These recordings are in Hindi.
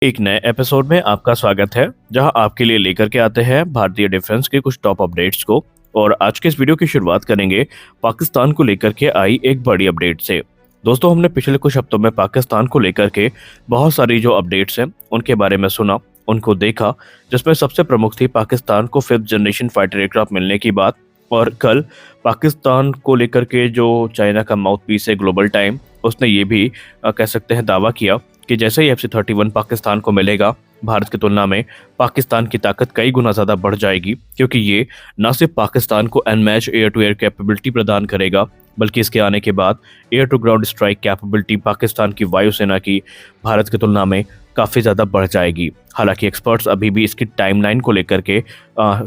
एक नए एपिसोड में आपका स्वागत है जहां आपके लिए लेकर के आते हैं भारतीय डिफेंस के कुछ टॉप अपडेट्स को। और आज के इस वीडियो की शुरुआत करेंगे पाकिस्तान को लेकर के आई एक बड़ी अपडेट से। दोस्तों, हमने पिछले कुछ हफ्तों में पाकिस्तान को लेकर के बहुत सारी जो अपडेट्स हैं उनके बारे में सुना, उनको देखा, जिसमें सबसे प्रमुख थी पाकिस्तान को 5th जनरेशन फाइटर एयरक्राफ्ट मिलने की बात। और कल पाकिस्तान को लेकर के जो चाइना का माउथ पीस है ग्लोबल टाइम, उसने ये भी कह सकते हैं दावा किया कि जैसे ही FC-31 पाकिस्तान को मिलेगा, भारत की तुलना में पाकिस्तान की ताकत कई गुना ज़्यादा बढ़ जाएगी, क्योंकि ये न सिर्फ पाकिस्तान को unmatched air to air capability प्रदान करेगा, बल्कि इसके आने के बाद air to ground strike capability Pakistan की वायुसेना की भारत की तुलना में काफ़ी ज़्यादा बढ़ जाएगी। हालांकि एक्सपर्ट्स अभी भी इसकी टाइमलाइन को लेकर के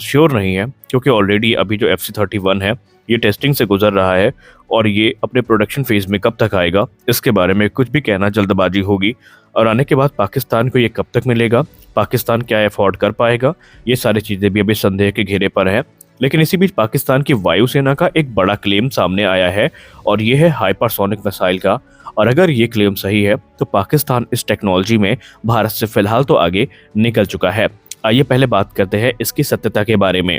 श्योर नहीं है, क्योंकि ऑलरेडी अभी जो FC-31 है ये टेस्टिंग से गुजर रहा है और ये अपने प्रोडक्शन फेज में कब तक आएगा इसके बारे में कुछ भी कहना जल्दबाजी होगी। और आने के बाद पाकिस्तान को ये कब तक मिलेगा, पाकिस्तान क्या अफोर्ड कर पाएगा, ये सारी चीज़ें भी अभी संदेह के घेरे पर है। लेकिन इसी बीच पाकिस्तान की वायुसेना का एक बड़ा क्लेम सामने आया है और ये है हाइपरसोनिक मिसाइल का। और अगर ये क्लेम सही है तो पाकिस्तान इस टेक्नोलॉजी में भारत से फिलहाल तो आगे निकल चुका है। आइए पहले बात करते हैं इसकी सत्यता के बारे में।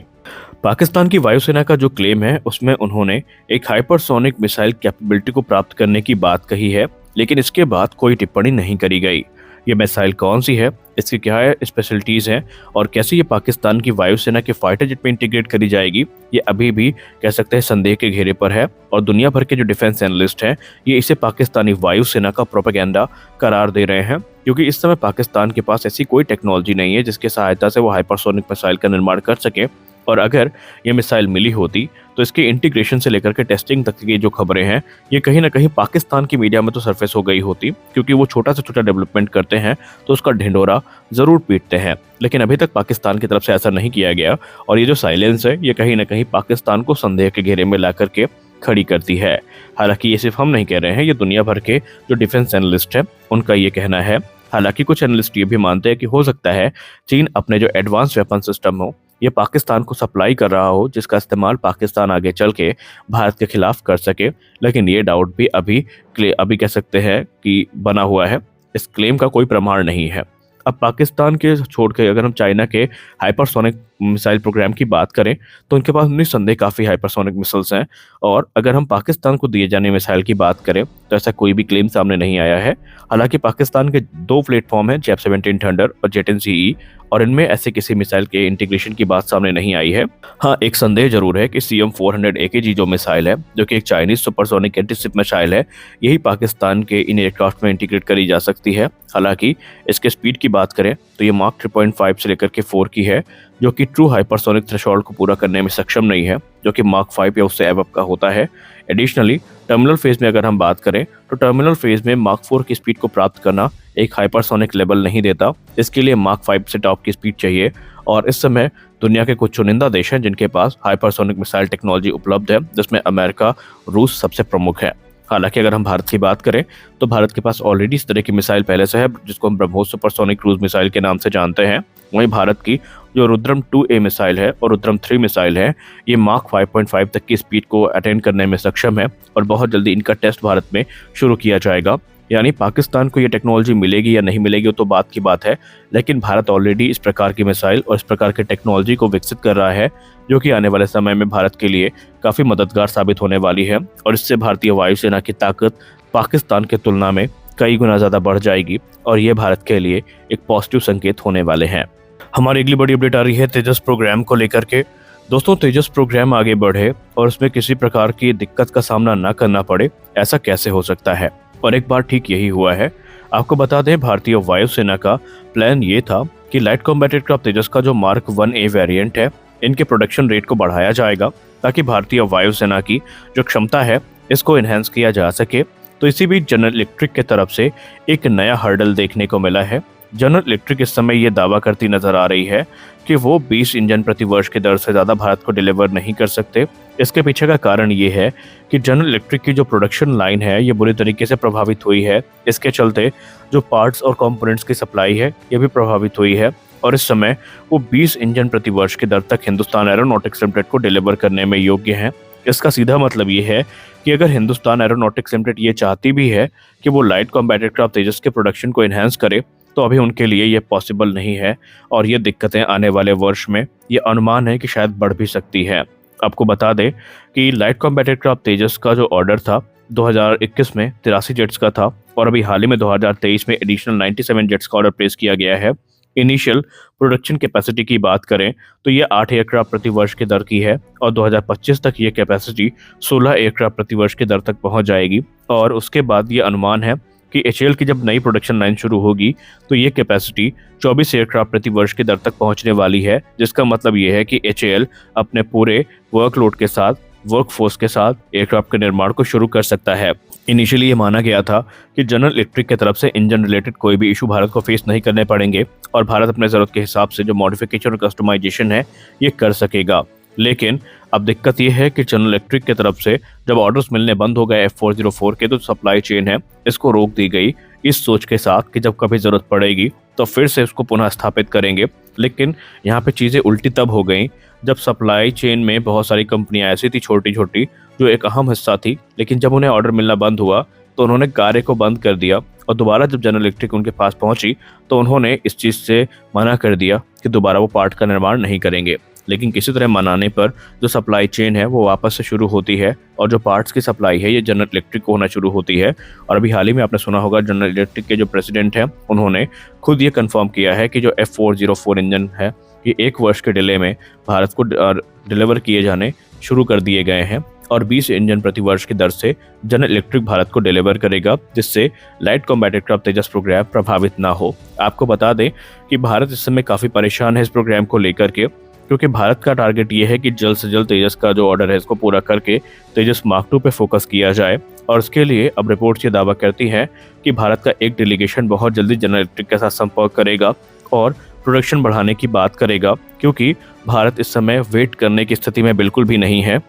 पाकिस्तान की वायुसेना का जो क्लेम है उसमें उन्होंने एक हाइपरसोनिक मिसाइल कैपेबिलिटी को प्राप्त करने की बात कही है, लेकिन इसके बाद कोई टिप्पणी नहीं करी गई। ये मिसाइल कौन सी है, इसकी क्या है स्पेशलिटीज़ हैं और कैसे ये पाकिस्तान की वायुसेना के फाइटर जेट में इंटीग्रेट करी जाएगी, ये अभी भी कह सकते हैं संदेह के घेरे पर है। और दुनिया भर के जो डिफेंस एनालिस्ट हैं ये इसे पाकिस्तानी वायुसेना का प्रोपेगेंडा करार दे रहे हैं, क्योंकि इस समय पाकिस्तान के पास ऐसी कोई टेक्नोलॉजी नहीं है जिसकी सहायता से वो हाइपरसोनिक मिसाइल का निर्माण कर सके। और अगर ये मिसाइल मिली होती तो इसके इंटीग्रेशन से लेकर के टेस्टिंग तक की जो खबरें हैं ये कहीं ना कहीं पाकिस्तान की मीडिया में तो सरफेस हो गई होती, क्योंकि वो छोटा से छोटा डेवलपमेंट करते हैं तो उसका ढिंढोरा ज़रूर पीटते हैं। लेकिन अभी तक पाकिस्तान की तरफ से ऐसा नहीं किया गया और ये जो साइलेंस है ये कहीं ना कहीं पाकिस्तान को संदेह के घेरे में ला करके खड़ी करती है। हालांकि ये सिर्फ हम नहीं कह रहे हैं, ये दुनिया भर के जो डिफेंस एनालिस्ट हैं उनका ये कहना है। हालांकि कुछ एनालिस्ट ये भी मानते हैं कि हो सकता है चीन अपने जो एडवांस वेपन सिस्टम हो ये पाकिस्तान को सप्लाई कर रहा हो, जिसका इस्तेमाल पाकिस्तान आगे चल के भारत के खिलाफ कर सके। लेकिन ये डाउट भी अभी कह सकते हैं कि बना हुआ है, इस क्लेम का कोई प्रमाण नहीं है। अब पाकिस्तान के छोड़ के अगर हम चाइना के हाइपरसोनिक मिसाइल प्रोग्राम की बात करें तो उनके पास निस्संदेह काफ़ी हाइपरसोनिक मिसाइल्स हैं। और अगर हम पाकिस्तान को दिए जाने मिसाइल की बात करें तो ऐसा कोई भी क्लेम सामने नहीं आया है। हालांकि पाकिस्तान के 2 प्लेटफॉर्म हैं, JAP-17 थंडर और JET-NCE, और इनमें ऐसे किसी मिसाइल के इंटीग्रेशन की बात सामने नहीं आई है। हाँ, एक संदेह जरूर है कि CM-400 AKG जो मिसाइल है, जो कि एक चाइनीज सुपरसोनिक एंटीशिप मिसाइल है, यही पाकिस्तान के इन एयरक्राफ्ट में इंटीग्रेट करी जा सकती है। हालांकि इसके स्पीड की बात करें तो ये मार्क 3.5 से लेकर के 4 की है, जो कि ट्रू हाइपरसोनिक थ्रेशोल्ड को पूरा करने में सक्षम नहीं है, जो कि मार्क 5 या उससे एबव का होता है। एडिशनली टर्मिनल फेज में अगर हम बात करें तो टर्मिनल फेज में मार्क 4 की स्पीड को प्राप्त करना एक हाइपरसोनिक लेवल नहीं देता, इसके लिए मार्क 5 से टॉप की स्पीड चाहिए। और इस समय दुनिया के कुछ चुनिंदा देश हैं जिनके पास हाइपरसोनिक मिसाइल टेक्नोलॉजी उपलब्ध है, जिसमें अमेरिका, रूस सबसे प्रमुख है। हालांकि अगर हम भारत की बात करें तो भारत के पास ऑलरेडी इस तरह की मिसाइल पहले से है, जिसको हम ब्रह्मोस सुपरसोनिक क्रूज मिसाइल के नाम से जानते हैं। वहीं भारत की जो रुद्रम 2A मिसाइल है और रुद्रम 3 मिसाइल है, ये मार्क 5.5 तक की स्पीड को अटेंड करने में सक्षम है और बहुत जल्दी इनका टेस्ट भारत में शुरू किया जाएगा। यानी पाकिस्तान को ये टेक्नोलॉजी मिलेगी या नहीं मिलेगी वो तो बात की बात है, लेकिन भारत ऑलरेडी इस प्रकार की मिसाइल और इस प्रकार की टेक्नोलॉजी को विकसित कर रहा है, जो कि आने वाले समय में भारत के लिए काफ़ी मददगार साबित होने वाली है। और इससे भारतीय वायुसेना की ताकत पाकिस्तान की तुलना में कई गुना ज़्यादा बढ़ जाएगी और ये भारत के लिए एक पॉजिटिव संकेत होने वाले हैं। हमारी अगली बड़ी अपडेट आ रही है तेजस प्रोग्राम को लेकर के। दोस्तों, तेजस प्रोग्राम आगे बढ़े और उसमें किसी प्रकार की दिक्कत का सामना न करना पड़े, ऐसा कैसे हो सकता है? और एक बार ठीक यही हुआ है। आपको बता दें, भारतीय वायुसेना का प्लान ये था कि लाइट कॉम्बैट एयरक्राफ्ट तेजस का जो मार्क 1A वेरिएंट है, इनके प्रोडक्शन रेट को बढ़ाया जाएगा ताकि भारतीय वायुसेना की जो क्षमता है इसको इन्हेंस किया जा सके। तो इसी बीच जनरल इलेक्ट्रिक की तरफ से एक नया हर्डल देखने को मिला है। जनरल इलेक्ट्रिक इस समय ये दावा करती नजर आ रही है कि वो 20 इंजन प्रति वर्ष की दर से ज़्यादा भारत को डिलीवर नहीं कर सकते। इसके पीछे का कारण ये है कि जनरल इलेक्ट्रिक की जो प्रोडक्शन लाइन है ये बुरी तरीके से प्रभावित हुई है। इसके चलते जो पार्ट्स और कंपोनेंट्स की सप्लाई है ये भी प्रभावित हुई है और इस समय वो 20 इंजन प्रति वर्ष की दर तक हिंदुस्तान एरोनॉटिक्स लिमिटेड को डिलीवर करने में योग्य हैं। इसका सीधा मतलब ये है कि अगर हिंदुस्तान एरोनॉटिक्स लिमिटेड ये चाहती भी है कि वो लाइट कॉम्बैट एयरक्राफ्ट तेजस के प्रोडक्शन को इन्हेंस करे, तो अभी उनके लिए ये पॉसिबल नहीं है और ये दिक्कतें आने वाले वर्ष में ये अनुमान है कि शायद बढ़ भी सकती है। आपको बता दें कि लाइट कॉम्बैट एयरक्राफ्ट तेजस का जो ऑर्डर था 2021 में 83 जेट्स का था और अभी हाल ही में 2023 में एडिशनल 97 जेट्स का ऑर्डर प्लेस किया गया है। इनिशियल प्रोडक्शन कैपेसिटी की बात करें तो ये 8 एयरक्राफ्ट प्रति वर्ष की दर की है और 2025 तक ये कैपेसिटी 16 एयरक्राफ्ट प्रति वर्ष की दर तक पहुंच जाएगी और उसके बाद ये अनुमान है कि एचएएल की जब नई प्रोडक्शन लाइन शुरू होगी तो ये कैपेसिटी 24 एयरक्राफ्ट प्रति वर्ष की दर तक पहुंचने वाली है, जिसका मतलब ये है कि एचएएल अपने पूरे वर्कलोड के साथ वर्कफोर्स के साथ एयरक्राफ्ट के निर्माण को शुरू कर सकता है। इनिशियली ये माना गया था कि जनरल इलेक्ट्रिक की तरफ से इंजन रिलेटेड कोई भी इशू भारत को फेस नहीं करने पड़ेंगे और भारत अपने ज़रूरत के हिसाब से जो मॉडिफिकेशन और कस्टमाइजेशन है ये कर सकेगा। लेकिन अब दिक्कत ये है कि जनरल इलेक्ट्रिक की तरफ से जब ऑर्डर्स मिलने बंद हो गए F404 के तो सप्लाई चेन है इसको रोक दी गई इस सोच के साथ कि जब कभी ज़रूरत पड़ेगी तो फिर से उसको पुनः स्थापित करेंगे। लेकिन यहाँ पे चीज़ें उल्टी तब हो गई जब सप्लाई चेन में बहुत सारी कंपनियां ऐसी थी छोटी छोटी जो एक अहम हिस्सा थी, लेकिन जब उन्हें ऑर्डर मिलना बंद हुआ तो उन्होंने कार्य को बंद कर दिया और दोबारा जब जनरल इलेक्ट्रिक उनके पास पहुंची तो उन्होंने इस चीज़ से मना कर दिया कि दोबारा वो पार्ट का निर्माण नहीं करेंगे। लेकिन किसी तरह मनाने पर जो सप्लाई चेन है वो वापस से शुरू होती है और जो पार्ट्स की सप्लाई है ये जनरल इलेक्ट्रिक को होना शुरू होती है। और अभी हाल ही में आपने सुना होगा जनरल इलेक्ट्रिक के जो प्रेसिडेंट हैं उन्होंने खुद ये कंफर्म किया है कि जो F404 इंजन है ये 1 वर्ष के डिले में भारत को डिलीवर किए जाने शुरू कर दिए गए हैं और 20 इंजन प्रति वर्ष की दर से जनरल इलेक्ट्रिक भारत को डिलीवर करेगा, जिससे लाइट कॉम्बैट एयरक्राफ्ट तेजस प्रोग्राम प्रभावित ना हो। आपको बता दें कि भारत इस समय काफ़ी परेशान है इस प्रोग्राम को लेकर के, क्योंकि भारत का टारगेट ये है कि जल्द से जल्द तेजस का जो ऑर्डर है इसको पूरा करके तेजस मार्क 2 पे फोकस किया जाए। और इसके लिए अब रिपोर्ट्स ये दावा करती हैं कि भारत का एक डेलीगेशन बहुत जल्दी जनरल इलेक्ट्रिक के साथ संपर्क करेगा और प्रोडक्शन बढ़ाने की बात करेगा, क्योंकि भारत इस समय वेट करने की स्थिति में बिल्कुल भी नहीं है।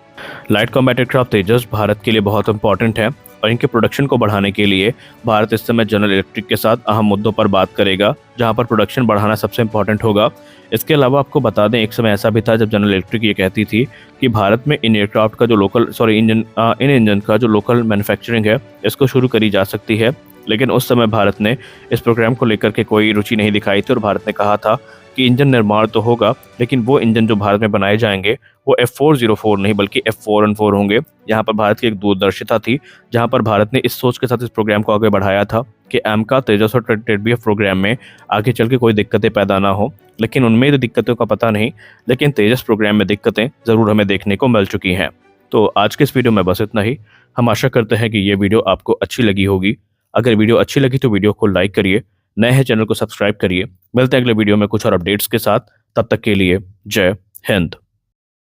लाइट कॉम्बैट एयरक्राफ्ट तेजस भारत के लिए बहुत इंपॉर्टेंट है और इनके प्रोडक्शन को बढ़ाने के लिए भारत इस समय जनरल इलेक्ट्रिक के साथ अहम मुद्दों पर बात करेगा, जहां पर प्रोडक्शन बढ़ाना सबसे इंपॉर्टेंट होगा। इसके अलावा आपको बता दें एक समय ऐसा भी था जब जनरल इलेक्ट्रिक ये कहती थी कि भारत में इन एयरक्राफ्ट का जो इन इंजन का जो लोकल मैन्युफैक्चरिंग है इसको शुरू करी जा सकती है। लेकिन उस समय भारत ने इस प्रोग्राम को लेकर के कोई रुचि नहीं दिखाई थी और भारत ने कहा था कि इंजन निर्माण तो होगा लेकिन वो इंजन जो भारत में बनाए जाएंगे वो F404 नहीं बल्कि F414 होंगे। यहाँ पर भारत की एक दूरदर्शिता थी जहाँ पर भारत ने इस सोच के साथ इस प्रोग्राम को आगे बढ़ाया था कि AMCA तेजस और TDF प्रोग्राम में आगे चल के कोई दिक्कतें पैदा ना हो। लेकिन उनमें तो दिक्कतों का पता नहीं, लेकिन तेजस प्रोग्राम में दिक्कतें ज़रूर हमें देखने को मिल चुकी हैं। तो आज के इस वीडियो में बस इतना ही। हम आशा करते हैं कि ये वीडियो आपको अच्छी लगी होगी। अगर वीडियो अच्छी लगी तो वीडियो को लाइक करिए, नए हैं चैनल को सब्सक्राइब करिए। मिलते हैं अगले वीडियो में कुछ और अपडेट्स के साथ, तब तक के लिए जय हिंद।